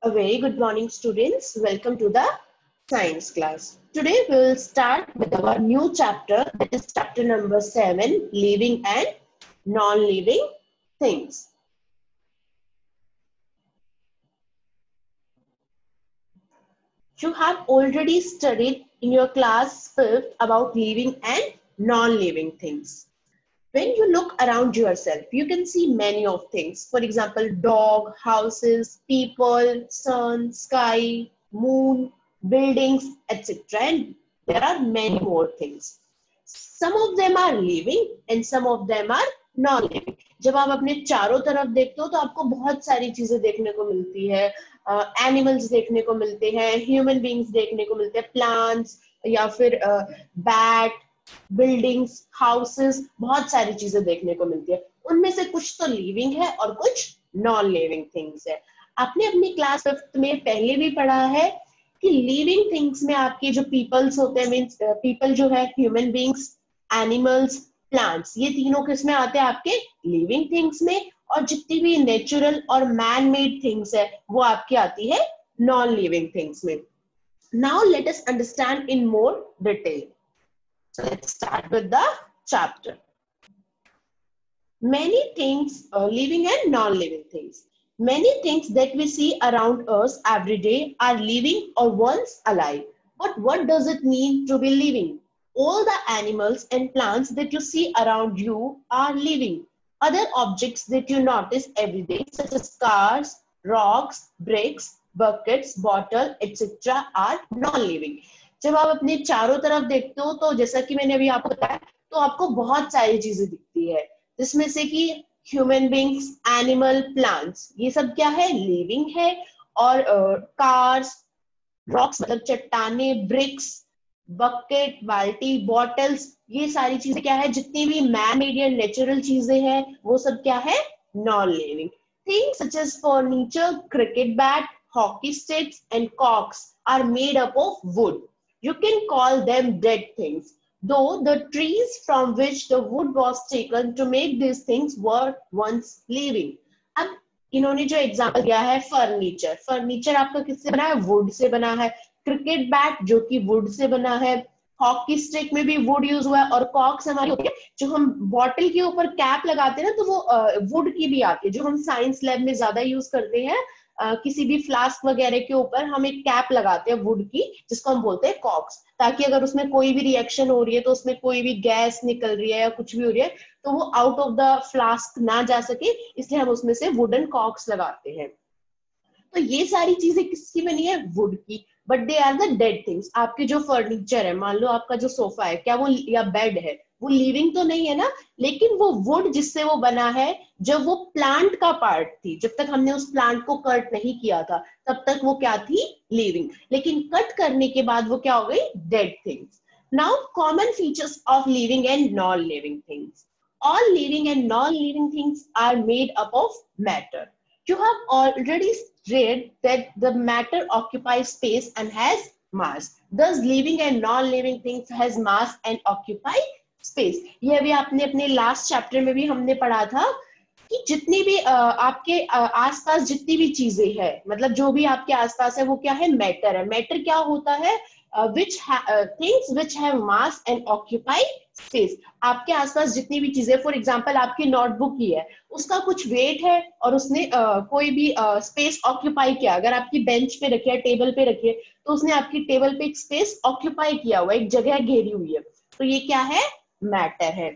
A very good morning, students. Welcome to the science class. Today we will start with our new chapter, that is chapter number 7, living and non-living things. You have already studied in your class 5th about living and non-living things. When you look around yourself, you can see many of things. For example, dog, houses, people, sun, sky, moon, buildings, etc. And there are many more things. Some of them are living and some of them are non-living. जब आप अपने चारों तरफ देखते हो तो आपको बहुत सारी चीजें देखने को मिलती है. एनिमल्स देखने को मिलते हैं, ह्यूमन बीइंग्स देखने को मिलते हैं, प्लांट्स या फिर बैट, बिल्डिंग्स, हाउसेस, बहुत सारी चीजें देखने को मिलती है. उनमें से कुछ तो लिविंग है और कुछ नॉन लिविंग थिंग्स है. आपने अपनी क्लास 5th में पहले भी पढ़ा है कि लिविंग थिंग्स में आपके जो पीपल्स होते हैं, मींस पीपल जो है, ह्यूमन बीइंग्स, एनिमल्स, प्लांट्स, ये तीनों किस में आते हैं? आपके लिविंग थिंग्स में. और जितनी भी नेचुरल और मैन मेड थिंग्स है वो आपकी आती है नॉन लिविंग थिंग्स में. Now let us understand in more detail. So let's start with the chapter. Many things, living and non-living things. Many things that we see around us every day are living or once alive. But what does it mean to be living? All the animals and plants that you see around you are living. Other objects that you notice every day, such as cars, rocks, bricks, buckets, bottle, etc. are non-living. जब आप अपने चारों तरफ देखते हो तो जैसा कि मैंने अभी आपको बताया, तो आपको बहुत सारी चीजें दिखती है, जिसमें से कि ह्यूमन बीइंग्स, एनिमल, प्लांट्स, ये सब क्या है? लिविंग है. और कार्स, रॉक्स मतलब चट्टाने, ब्रिक्स, बकेट, बाल्टी, बॉटल्स, ये सारी चीजें क्या है? जितनी भी मैन मेड या नेचुरल चीजें हैं वो सब क्या है? Non living. Things such as furniture, cricket bat, hockey sticks and cocks are made up of wood. You can call them dead things, though the trees from which the wood was taken to make these things were once living. अब इन्होंने जो example दिया है, furniture, furniture आपका किससे बना है? Would say बना है. क्रिकेट बैट जो कि वुड से बना है. हॉकी स्टिक में भी वुड यूज हुआ है. और कॉक्स हमारी होती है जो हम बॉटल के ऊपर कैप लगाते हैं ना, तो वो वुड की भी आती है, जो हम साइंस लैब में ज्यादा यूज करते हैं. किसी भी फ्लास्क वगैरह के ऊपर हम एक कैप लगाते हैं वुड की, जिसको हम बोलते हैं कॉक्स, ताकि अगर उसमें कोई भी रिएक्शन हो रही है, तो उसमें कोई भी गैस निकल रही है या कुछ भी हो रही है, तो वो आउट ऑफ द फ्लास्क ना जा सके, इसलिए हम उसमें से वुडन कॉक्स लगाते हैं. तो ये सारी चीजें किसकी बनी है? वुड की. But they are the dead things. आपके जो फर्नीचर है, मान लो आपका जो सोफा है, क्या वो, या बेड है, वो लिविंग तो नहीं है ना, लेकिन वो वुड जिससे वो बना है, जब वो प्लांट का पार्ट थी, जब तक हमने उस प्लांट को कट नहीं किया था, तब तक वो क्या थी? लिविंग. लेकिन कट करने के बाद वो क्या हो गई? Dead things. Now common features of living and non living things. All living and non-living things are made up of matter. You have already read that the matter occupies space and has mass. Thus, living and non-living things has mass and occupy space. ये अभी आपने अपने last chapter में भी हमने पढ़ा था कि जितनी भी आपके आसपास जितनी भी चीजें हैं, मतलब जो भी आपके आसपास है, वो क्या है? मैटर है. मैटर क्या होता है? Things which have mass and occupy space. आपके आसपास जितनी भी चीजें, फॉर एग्जांपल आपकी नोटबुक ही है, उसका कुछ वेट है और उसने कोई भी स्पेस ऑक्यूपाई किया. अगर आपकी बेंच पे रखी है, टेबल पे रखी है, तो उसने आपकी टेबल पे एक स्पेस ऑक्यूपाई किया हुआ, एक जगह घेरी हुई है, तो ये क्या है? मैटर है.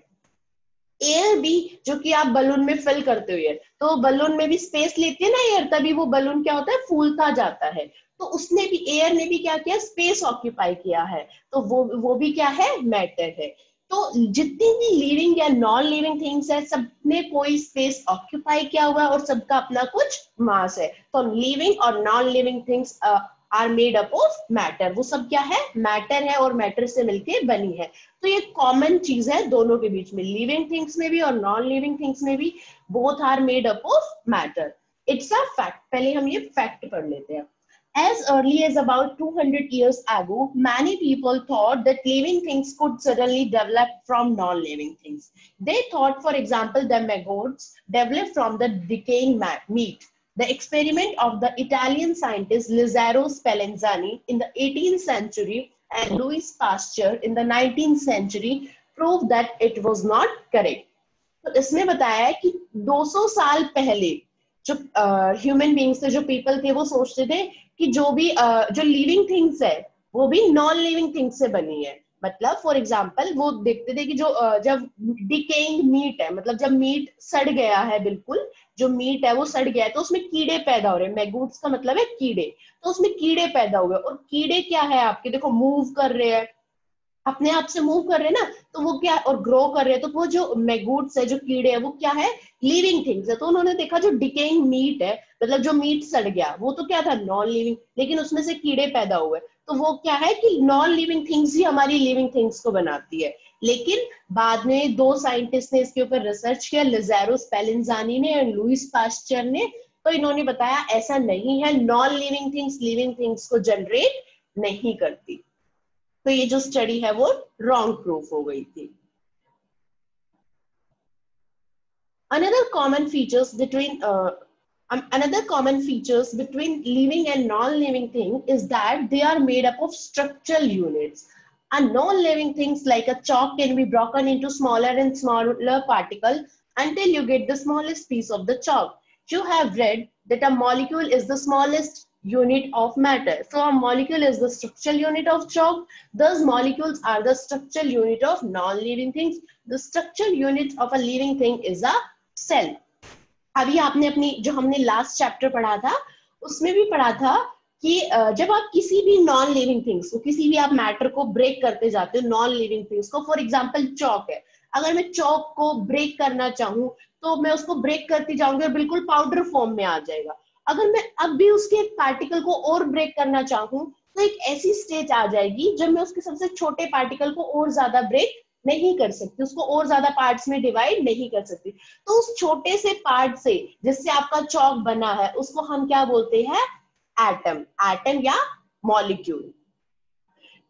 एयर भी, जो कि आप बलून में फिल करते हुए, तो बलून में भी स्पेस लेती है ना एयर, तभी वो बलून क्या होता है? फूलता जाता है. तो उसने भी, एयर ने भी क्या किया? स्पेस ऑक्यूपाई किया है, तो वो भी क्या है? मैटर है. तो जितनी भी लिविंग या नॉन लिविंग थिंग्स है, सब ने कोई स्पेस ऑक्यूपाई किया हुआ है और सबका अपना कुछ मास है. तो लिविंग और non living things are made up of matter. वो सब क्या है? मैटर है और मैटर से मिलके बनी है. तो ये कॉमन चीज है दोनों के बीच में, लिविंग थिंग्स में भी और नॉन लिविंग थिंग्स में भी. Both are made up of matter. It's a fact. पहले हम ये फैक्ट पढ़ लेते हैं. As early as about 200 years ago, many people thought that living things could suddenly develop from non-living things. They thought, for example, the maggots developed from the decaying meat. The experiment of the Italian scientist Lazzaro Spallanzani in the 18th century and Louis Pasteur in the 19th century proved that it was not correct. तो इसने बताया है कि 200 साल पहले जो human beings थे, जो पीपल थे, वो सोचते थे कि जो भी जो लिविंग थिंग्स है वो भी नॉन लिविंग थिंग्स से बनी है. मतलब फॉर एग्जांपल वो देखते थे कि जो जब डिकेइंग मीट है, मतलब जब मीट सड़ गया है, बिल्कुल जो मीट है वो सड़ गया है, तो उसमें कीड़े पैदा हो रहे हैं. मैगूट्स का मतलब है कीड़े. तो उसमें कीड़े पैदा हुए, और कीड़े क्या है आपके, देखो मूव कर रहे हैं, अपने आप से मूव कर रहे हैं ना, तो वो क्या, और ग्रो कर रहे हैं, तो वो जो मैगूट्स है, जो कीड़े है, वो क्या है, लिविंग थिंग्स है. तो उन्होंने देखा जो डिकेइंग मीट है, मतलब जो मीट सड़ गया, वो तो क्या था, नॉन लिविंग, लेकिन उसमें से कीड़े पैदा हुए, तो वो क्या है कि नॉन लिविंग थिंग्स ही हमारी लिविंग थिंग्स को बनाती है. लेकिन बाद में 2 साइंटिस्ट ने इसके ऊपर रिसर्च किया, लिज़ारो स्पेलिंजानी ने और लुइस पास्चर ने. तो इन्होंने बताया ऐसा नहीं है, non living things living things को जनरेट नहीं करती. तो ये जो स्टडी है वो रॉन्ग प्रूफ हो गई थी. Another common features between living and non-living thing is that they are made up of structural units. A non-living things like a chalk can be broken into smaller and smaller particles until you get the smallest piece of the chalk. You have read that a molecule is the smallest unit of matter. So a molecule is the structural unit of chalk. Thus molecules are the structural unit of non-living things. The structural unit of a living thing is a cell. अभी आपने अपनी जो हमने last chapter पढ़ा था उसमें भी पढ़ा था कि जब आप किसी भी नॉन लिविंग थिंग्स को, किसी भी आप मैटर को ब्रेक करते जाते हो, नॉन लिविंग थिंग्स को, फॉर एग्जांपल चौक है, अगर मैं चौक को ब्रेक करना चाहूँ तो मैं उसको ब्रेक करती जाऊंगी और बिल्कुल पाउडर फॉर्म में आ जाएगा. अगर मैं अब भी उसके पार्टिकल को और ब्रेक करना चाहूँ तो एक ऐसी स्टेज आ जाएगी जब मैं उसके सबसे छोटे पार्टिकल को और ज्यादा ब्रेक नहीं कर सकती, उसको और ज्यादा पार्ट्स में डिवाइड नहीं कर सकती. तो उस छोटे से पार्ट से जिससे आपका चौक बना है उसको हम क्या बोलते हैं, एटम. एटम या मॉलिक्यूल.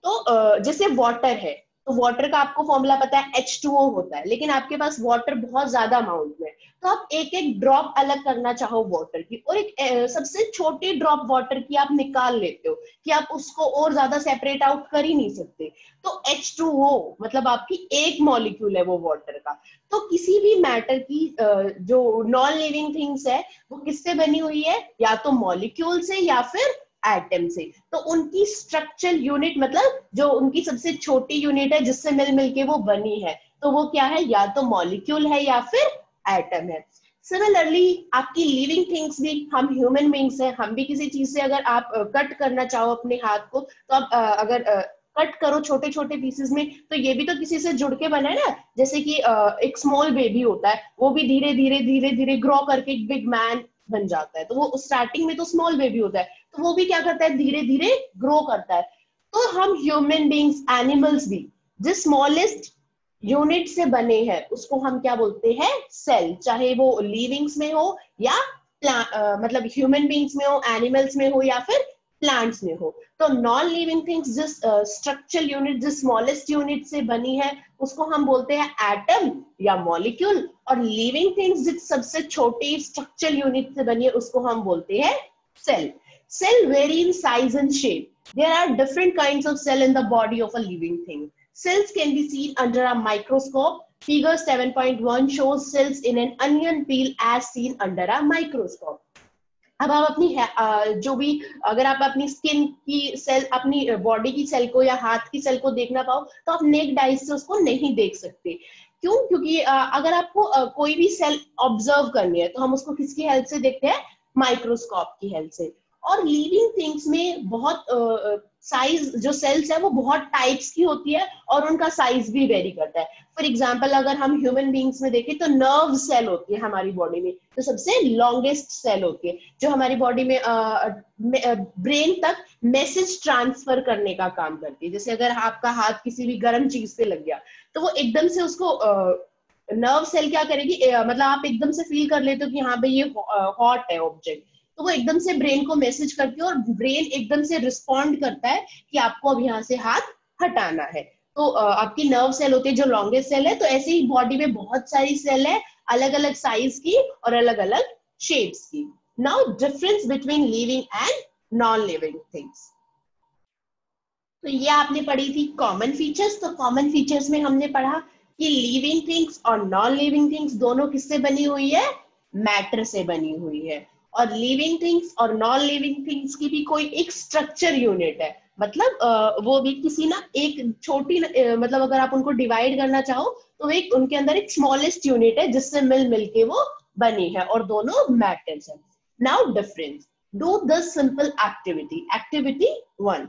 तो जैसे वाटर है, तो वाटर का आपको फॉर्मूला पता है, H2O होता है, लेकिन आपके पास वाटर बहुत ज्यादा अमाउंट में, तो आप एक एक ड्रॉप अलग करना चाहो वाटर की, और एक सबसे छोटी ड्रॉप वाटर की आप निकाल लेते हो कि आप उसको और ज्यादा सेपरेट आउट कर ही नहीं सकते. तो H2O मतलब आपकी एक मॉलिक्यूल है वो वाटर का. तो किसी भी मैटर की जो नॉन लिविंग थिंग्स है वो किससे बनी हुई है, या तो मॉलिक्यूल से या फिर एटम से. तो उनकी स्ट्रक्चरल यूनिट मतलब जो उनकी सबसे छोटी यूनिट है जिससे मिल मिलके वो बनी है, तो वो क्या है, या तो मॉलिक्यूल है या फिर एटम है. सिमिलरली आपकी लिविंग थिंग्स भी, हम ह्यूमन बींग्स हैं, हम भी किसी चीज से अगर आप कट करना चाहो अपने हाथ को, तो आप अगर कट करो छोटे छोटे पीसेस में, तो ये भी तो किसी से जुड़ के बना है ना. जैसे कि एक स्मॉल बेबी होता है, वो भी धीरे धीरे धीरे धीरे ग्रो करके एक बिग मैन बन जाता है. तो वो स्टार्टिंग में तो स्मॉल बेबी होता है, तो वो भी क्या करता है, धीरे धीरे ग्रो करता है. तो हम ह्यूमन बींग्स, एनिमल्स भी जिस स्मॉलेस्ट यूनिट से बने हैं उसको हम क्या बोलते हैं, सेल. चाहे वो लिविंग्स में हो या मतलब ह्यूमन बींग्स में हो, एनिमल्स में हो या फिर प्लांट्स में हो. तो नॉन लिविंग थिंग्स जिस स्ट्रक्चरल यूनिट, जिस स्मॉलेस्ट यूनिट से बनी है उसको हम बोलते हैं एटम या मॉलिक्यूल, और लिविंग थिंग्स जिस सबसे छोटी स्ट्रक्चरल यूनिट से बनी है उसको हम बोलते हैं cell. Cell vary in size and shape. There are different kinds of cell in the body of a living thing. Cells can be seen under a microscope. Figure 7.1 shows cells in an onion peel as seen under a microscope. अब आप अपनी जो भी, अगर आप अपनी skin की cell, अपनी बॉडी की सेल को या हाथ की सेल को देखना पाओ तो आप नेक्ड आइज से उसको नहीं देख सकते. क्यों? क्योंकि अगर आपको कोई भी सेल ऑब्जर्व करनी है तो हम उसको किसकी हेल्प से देखते हैं, माइक्रोस्कोप की हेल्प से. और लिविंग थिंग्स में बहुत साइज, जो सेल्स है वो बहुत टाइप्स की होती है और उनका साइज भी वेरी करता है. फॉर एग्जांपल अगर हम ह्यूमन बींग्स में देखें तो नर्व सेल होती है हमारी बॉडी में, तो सबसे लॉन्गेस्ट सेल होती है जो हमारी बॉडी में ब्रेन तक मैसेज ट्रांसफर करने का काम करती है. जैसे अगर आपका हाथ किसी भी गर्म चीज से लग गया तो वो एकदम से उसको नर्व सेल क्या करेगी, मतलब आप एकदम से फील कर लेते हो कि हाँ भाई ये हॉट है ऑब्जेक्ट, तो वो एकदम से ब्रेन को मैसेज करती है और ब्रेन एकदम से रिस्पॉन्ड करता है कि आपको अब यहाँ से हाथ हटाना है. तो आपकी नर्व सेल होती है जो लॉन्गेस्ट सेल है. तो ऐसे ही बॉडी में बहुत सारी सेल है अलग अलग साइज की और अलग अलग शेप्स की. Now difference between living and non living things. तो ये आपने पढ़ी थी कॉमन फीचर्स। तो कॉमन फीचर्स में हमने पढ़ा कि लिविंग थिंग्स और नॉन लिविंग थिंग्स दोनों किससे बनी हुई है, मैटर से बनी हुई है। और लिविंग थिंग्स और नॉन लिविंग थिंग्स की भी कोई एक स्ट्रक्चर यूनिट है, मतलब वो भी किसी ना एक छोटी मतलब अगर आप उनको डिवाइड करना चाहो तो एक उनके अंदर एक स्मॉलेस्ट यूनिट है जिससे मिल मिल के वो बनी है, और दोनों मैटर्स है। Now difference, do the simple activity. Activity 1,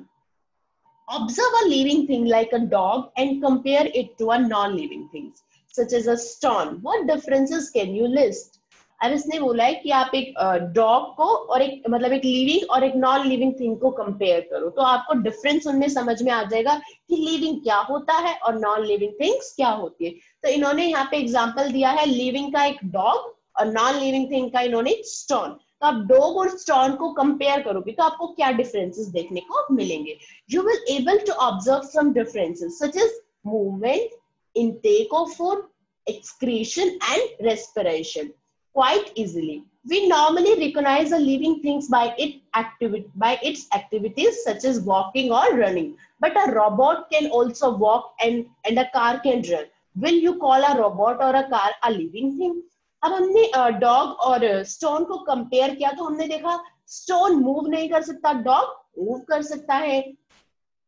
observe a living thing like a dog and compare it to a non-living thing such as a stone. What differences can you list? अब इसने बोला है कि आप एक dog को और एक मतलब एक लिविंग और एक नॉन लिविंग थिंग को कंपेयर करो, तो आपको डिफरेंस उनमें समझ में आ जाएगा कि लिविंग क्या होता है और नॉन लिविंग थिंग्स क्या होती है। तो इन्होंने यहाँ पे एग्जांपल दिया है लिविंग का एक डॉग और नॉन लिविंग थिंग का इन्होंने स्टोन। तो आप डॉग और स्टोन को कंपेयर करोगे तो आपको क्या डिफरेंसेस देखने को मिलेंगे। You will able to observe some differences such as movement, intake of food, excretion and respiration quite easily. We normally recognize a living things by its activities such as walking or running. But a robot can also walk and a car can run. Will you call a robot or a car a living thing? अब हमने dog और stone को compare किया तो हमने देखा stone move नहीं कर सकता, डॉग मूव कर सकता है।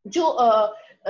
जो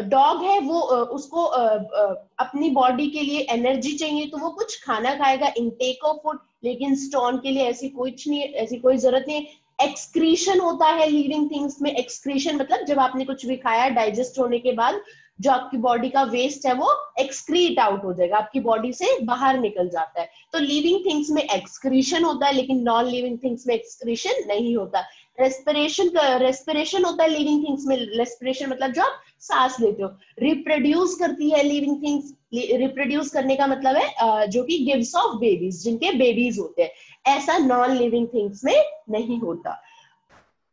डॉग है वो उसको अपनी बॉडी के लिए एनर्जी चाहिए तो वो कुछ खाना खाएगा, इनटेक ऑफ फूड। लेकिन स्टोन के लिए ऐसी कुछ नहीं है, ऐसी कोई जरूरत नहीं है। एक्सक्रीशन होता है लिविंग थिंग्स में। एक्सक्रीशन मतलब जब आपने कुछ भी खाया, डाइजेस्ट होने के बाद जो आपकी बॉडी का वेस्ट है वो एक्सक्रीट आउट हो जाएगा, आपकी बॉडी से बाहर निकल जाता है। तो लिविंग थिंग्स में एक्सक्रीशन होता है लेकिन नॉन लिविंग थिंग्स में एक्सक्रीशन नहीं होता। रेस्पिरेशन होता है लिविंग थिंग्स में। रेस्पिरेशन मतलब जो आप सांस लेते हो। रिप्रोड्यूस करती है लिविंग थिंग्स। रिप्रोड्यूस करने का मतलब है जो कि गिव्स ऑफ बेबीज, जिनके बेबीज होते हैं। ऐसा नॉन लिविंग थिंग्स में नहीं होता।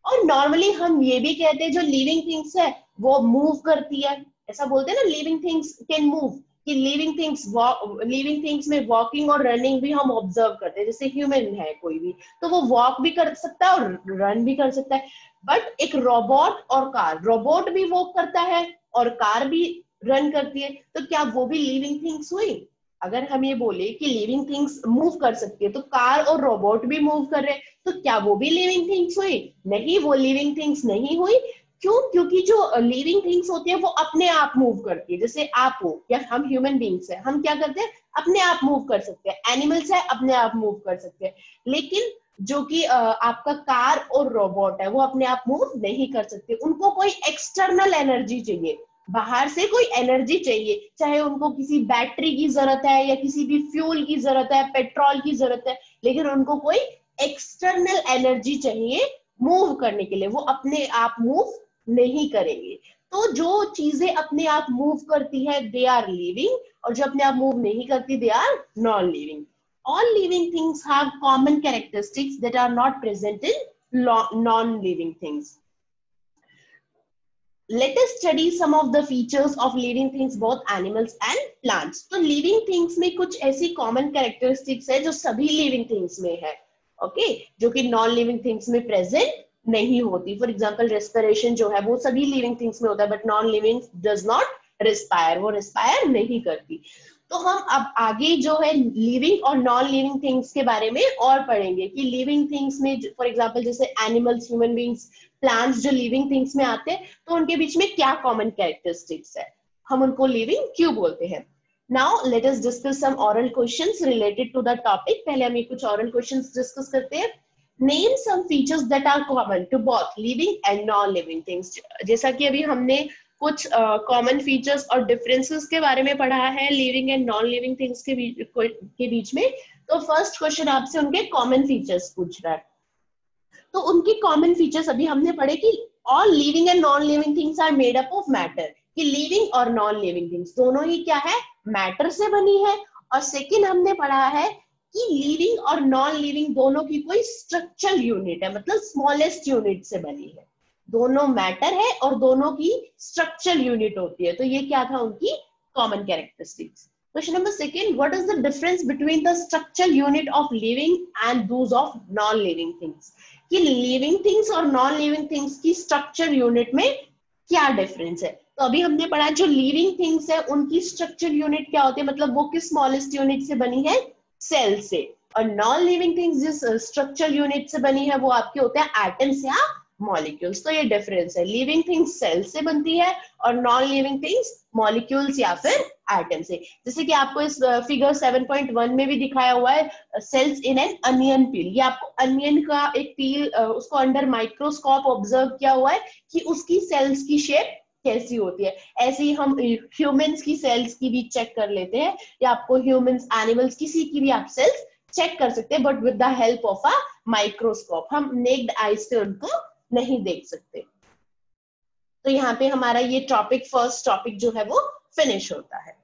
और नॉर्मली हम ये भी कहते हैं जो लिविंग थिंग्स है वो मूव करती है, ऐसा बोलते हैं ना, लिविंग थिंग्स कैन मूव। कि लिविंग थिंग्स में वॉकिंग और रनिंग भी हम ऑब्जर्व करते हैं। जैसे ह्यूमन है कोई भी तो वो वॉक भी कर सकता है और रन भी कर सकता है। बट एक रोबोट और कार, रोबोट भी वॉक करता है और कार भी रन करती है, तो क्या वो भी लिविंग थिंग्स हुई? अगर हम ये बोले कि लिविंग थिंग्स मूव कर सकती है तो कार और रोबोट भी मूव कर रहे हैं, तो क्या वो भी लिविंग थिंग्स हुई? नहीं, वो लिविंग थिंग्स नहीं हुई। क्यों? क्योंकि जो लिविंग थिंग्स होती है वो अपने आप मूव करती है। जैसे आप हो या हम ह्यूमन बींग्स है, हम क्या करते हैं? अपने आप मूव कर सकते हैं। एनिमल्स है अपने आप मूव कर सकते हैं। लेकिन जो कि आपका कार और रोबोट है वो अपने आप मूव नहीं कर सकते। उनको कोई एक्सटर्नल एनर्जी चाहिए, बाहर से कोई एनर्जी चाहिए। चाहे उनको किसी बैटरी की जरूरत है या किसी भी फ्यूल की जरूरत है, पेट्रोल की जरूरत है, लेकिन उनको कोई एक्सटर्नल एनर्जी चाहिए मूव करने के लिए। वो अपने आप मूव नहीं करेंगे। तो जो चीजें अपने आप मूव करती है दे आर लिविंग, और जो अपने आप मूव नहीं करती they are non living. All living things have common characteristics that are not present in non-living things. Let us study some of the features of living things, both animals and plants. तो living things में कुछ ऐसी common characteristics है जो सभी living things में है, okay? जो कि non-living things में present नहीं होती। For example, respiration जो है वो सभी living things में होता है, but non-living does not respire, वो respire नहीं करती। तो हम अब आगे जो है लिविंग और नॉन लिविंग थिंग्स के बारे में और पढ़ेंगे कि लिविंग थिंग्स में फॉर एग्जांपल जैसे एनिमल्स, ह्यूमन बीइंग्स, प्लांट्स जो लिविंग थिंग्स में आते हैं तो उनके बीच में क्या कॉमन कैरेक्टरिस्टिक्स है, हम उनको लिविंग क्यों बोलते हैं। Now let us discuss some oral questions related to the topic. पहले हम ये कुछ ओरल क्वेश्चंस डिस्कस करते हैं। Name some features that are common to both living and non living things. जैसा कि अभी हमने कुछ कॉमन फीचर्स और डिफरेंसेस के बारे में पढ़ा है living and non living things के बीच में, तो फर्स्ट क्वेश्चन आपसे उनके कॉमन फीचर्स पूछ रहा है। तो उनके कॉमन फीचर्स अभी हमने पढ़े कि all living and non living things are made up of matter, कि लिविंग और नॉन लिविंग थिंग्स दोनों ही क्या है, मैटर से बनी है। और सेकेंड हमने पढ़ा है कि लिविंग और नॉन लिविंग दोनों की कोई स्ट्रक्चरल यूनिट है, मतलब स्मॉलेस्ट यूनिट से बनी है। दोनों मैटर है और दोनों की स्ट्रक्चरल यूनिट होती है। तो ये क्या था उनकी common characteristics. Question number second, what is the difference between the structural unit of living and those of non-living things? कि living things और non-living things की structure unit में क्या difference है? तो अभी हमने पढ़ा जो living things है उनकी structure unit क्या होती है, मतलब वो किस smallest unit से बनी है, cell से, और non-living things जिस structure unit से बनी है वो आपके होते हैं atoms या मॉलिक्यूल्स। तो ये डिफरेंस है, लिविंग थिंग्स सेल से बनती है और नॉन लिविंग थिंग्स मॉलिक्यूल्स या फिर एटम से। जैसे कि आपको इस फिगर 7.1 में भी दिखाया हुआ है, cells in an onion peel. ये आपको अनियन का एक पील, उसको अंडर माइक्रोस्कोप ऑब्जर्व किया हुआ है कि उसकी सेल्स की शेप कैसी होती है। ऐसे ही हम ह्यूमंस की सेल्स की भी चेक कर लेते हैं, या आपको ह्यूमंस, एनिमल्स, किसी की भी आप सेल्स चेक कर सकते हैं, but with the help of a microscope. हम नेक्ड आईज से उनको नहीं देख सकते। तो यहाँ पे हमारा ये टॉपिक, फर्स्ट टॉपिक जो है वो फिनिश होता है।